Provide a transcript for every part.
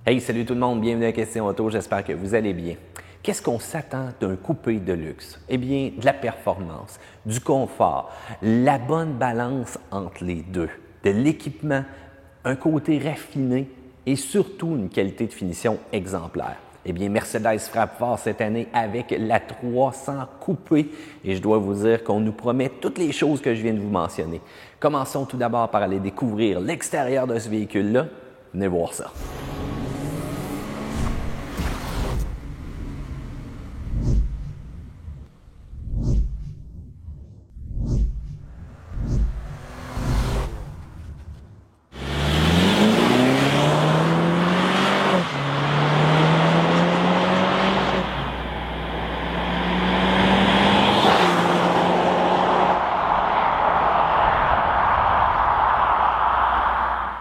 Hey, salut tout le monde, bienvenue à Question Auto, j'espère que vous allez bien. Qu'est-ce qu'on s'attend d'un coupé de luxe? Eh bien, de la performance, du confort, la bonne balance entre les deux, de l'équipement, un côté raffiné et surtout une qualité de finition exemplaire. Eh bien, Mercedes frappe fort cette année avec la 300 coupée et je dois vous dire qu'on nous promet toutes les choses que je viens de vous mentionner. Commençons tout d'abord par aller découvrir l'extérieur de ce véhicule-là. Venez voir ça.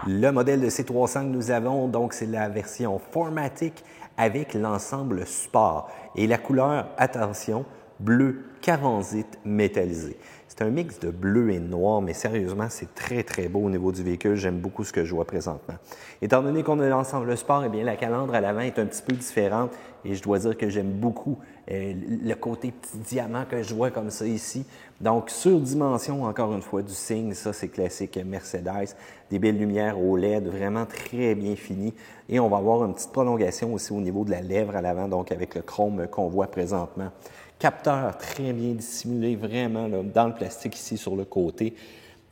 Le modèle de C300 que nous avons, donc c'est la version 4MATIC avec l'ensemble sport. Et la couleur, attention, bleu caranzite métallisé. C'est un mix de bleu et de noir, mais sérieusement, c'est très beau au niveau du véhicule. J'aime beaucoup ce que je vois présentement. Étant donné qu'on a l'ensemble sport, eh bien, la calandre à l'avant est un petit peu différente et je dois dire que j'aime beaucoup le côté petit diamant que je vois comme ça ici. Donc, surdimension, encore une fois, du signe, ça c'est classique Mercedes. Des belles lumières au LED, vraiment très bien finies. Et on va avoir une petite prolongation aussi au niveau de la lèvre à l'avant, donc avec le chrome qu'on voit présentement. Capteur très bien dissimulé, vraiment là, dans le plastique ici sur le côté.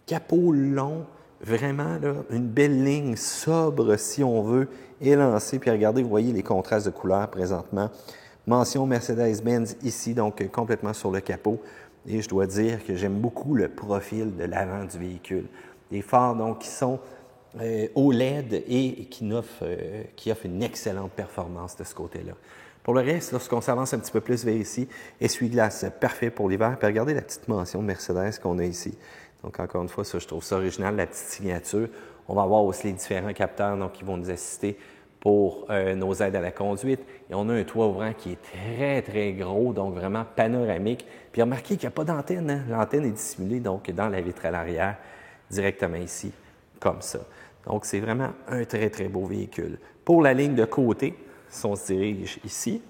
Capot long, vraiment là, une belle ligne sobre si on veut, élancée. Puis regardez, vous voyez les contrastes de couleurs présentement. Mention Mercedes-Benz ici, donc complètement sur le capot. Et je dois dire que j'aime beaucoup le profil de l'avant du véhicule. Les phares donc qui sont OLED et qui offrent une excellente performance de ce côté-là. Pour le reste, lorsqu'on s'avance un petit peu plus vers ici, essuie-glace parfait pour l'hiver. Puis regardez la petite mention Mercedes qu'on a ici. Donc encore une fois, ça, je trouve ça original, la petite signature. On va avoir aussi les différents capteurs donc, qui vont nous assister pour nos aides à la conduite. Et on a un toit ouvrant qui est très gros, donc vraiment panoramique. Puis remarquez qu'il n'y a pas d'antenne. Hein? L'antenne est dissimulée donc dans la vitre à l'arrière, directement ici, comme ça. Donc c'est vraiment un très beau véhicule. Pour la ligne de côté, si on se dirige ici,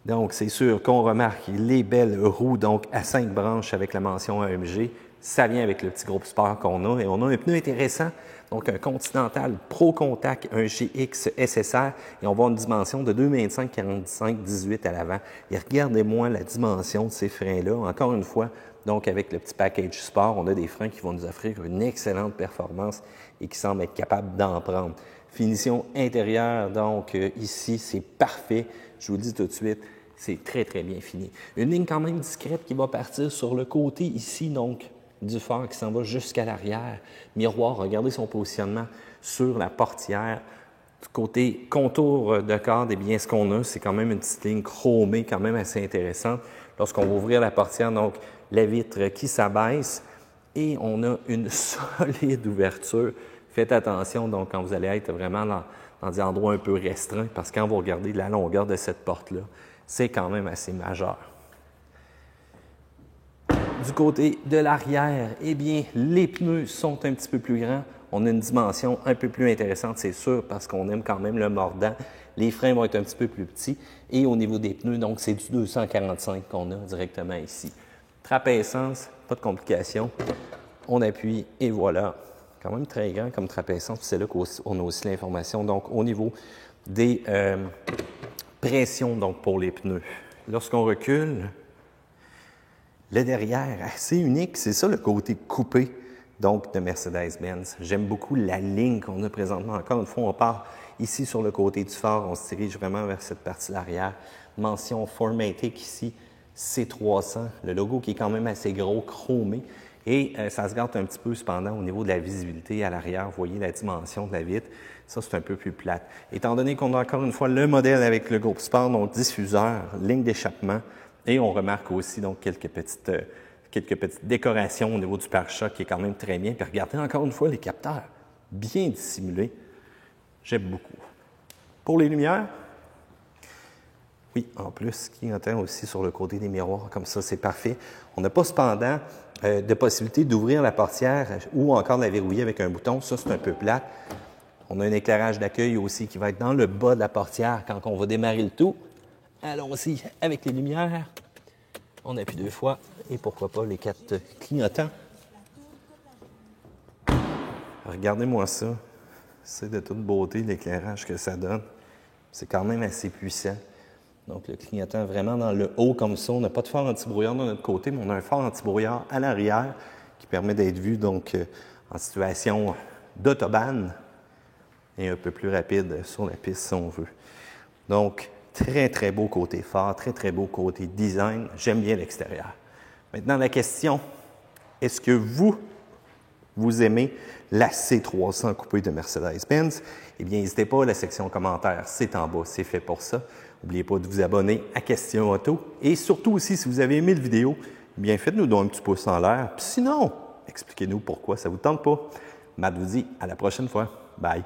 donc c'est sûr qu'on remarque les belles roues donc à 5 branches avec la mention AMG. Ça vient avec le petit groupe sport qu'on a. Et on a un pneu intéressant, donc un Continental Pro Contact, un GX SSR. Et on va avoir une dimension de 2,25, 45, 18 à l'avant. Et regardez-moi la dimension de ces freins-là. Encore une fois, donc avec le petit package sport, on a des freins qui vont nous offrir une excellente performance et qui semblent être capables d'en prendre. Finition intérieure, donc ici, c'est parfait. Je vous le dis tout de suite, c'est très bien fini. Une ligne quand même discrète qui va partir sur le côté ici, donc du phare qui s'en va jusqu'à l'arrière. Miroir, regardez son positionnement sur la portière. Du côté contour de cadre, eh bien, ce qu'on a, c'est quand même une petite ligne chromée quand même assez intéressante. Lorsqu'on va ouvrir la portière, donc la vitre qui s'abaisse et on a une solide ouverture. Faites attention donc quand vous allez être vraiment dans des endroits un peu restreints parce que quand vous regardez la longueur de cette porte-là, c'est quand même assez majeur. Du côté de l'arrière, eh bien, les pneus sont un petit peu plus grands. On a une dimension un peu plus intéressante, c'est sûr, parce qu'on aime quand même le mordant. Les freins vont être un petit peu plus petits. Et au niveau des pneus, donc, c'est du 245 qu'on a directement ici. Trappe à essence, pas de complications. On appuie et voilà. Quand même très grand comme trappe à essence. C'est là qu'on a aussi l'information. Donc, au niveau des pressions donc, pour les pneus. Lorsqu'on recule, le derrière, assez unique, c'est ça le côté coupé donc de Mercedes-Benz. J'aime beaucoup la ligne qu'on a présentement. Encore une fois, on part ici sur le côté du phare, on se dirige vraiment vers cette partie l'arrière. Mention 4MATIC ici, C300, le logo qui est quand même assez gros, chromé. Et ça se gâte un petit peu cependant au niveau de la visibilité à l'arrière. Vous voyez la dimension de la vitre. Ça, c'est un peu plus plate. Étant donné qu'on a encore une fois le modèle avec le groupe sport, donc diffuseur, ligne d'échappement, et on remarque aussi donc quelques petites décorations au niveau du pare-choc qui est quand même très bien. Puis regardez encore une fois les capteurs, bien dissimulés. J'aime beaucoup. Pour les lumières, oui, en plus, qui entend aussi sur le côté des miroirs, comme ça, c'est parfait. On n'a pas cependant de possibilité d'ouvrir la portière ou encore de la verrouiller avec un bouton. Ça, c'est un peu plate. On a un éclairage d'accueil aussi qui va être dans le bas de la portière quand on va démarrer le tout. Allons-y avec les lumières. On appuie 2 fois et pourquoi pas les 4 clignotants. Regardez-moi ça. C'est de toute beauté l'éclairage que ça donne. C'est quand même assez puissant. Donc le clignotant vraiment dans le haut comme ça. On n'a pas de phare anti-brouillard de notre côté, mais on a un phare anti-brouillard à l'arrière qui permet d'être vu donc en situation d'autobahn et un peu plus rapide sur la piste si on veut. Donc, très, très beau côté phare, très, très beau côté design. J'aime bien l'extérieur. Maintenant, la question, est-ce que vous aimez la C300 coupée de Mercedes-Benz? Eh bien, n'hésitez pas, la section commentaires, c'est en bas, c'est fait pour ça. N'oubliez pas de vous abonner à Question Auto. Et surtout aussi, si vous avez aimé la vidéo, eh bien, faites-nous donc un petit pouce en l'air. Puis sinon, expliquez-nous pourquoi ça ne vous tente pas. Matt vous dit à la prochaine fois. Bye!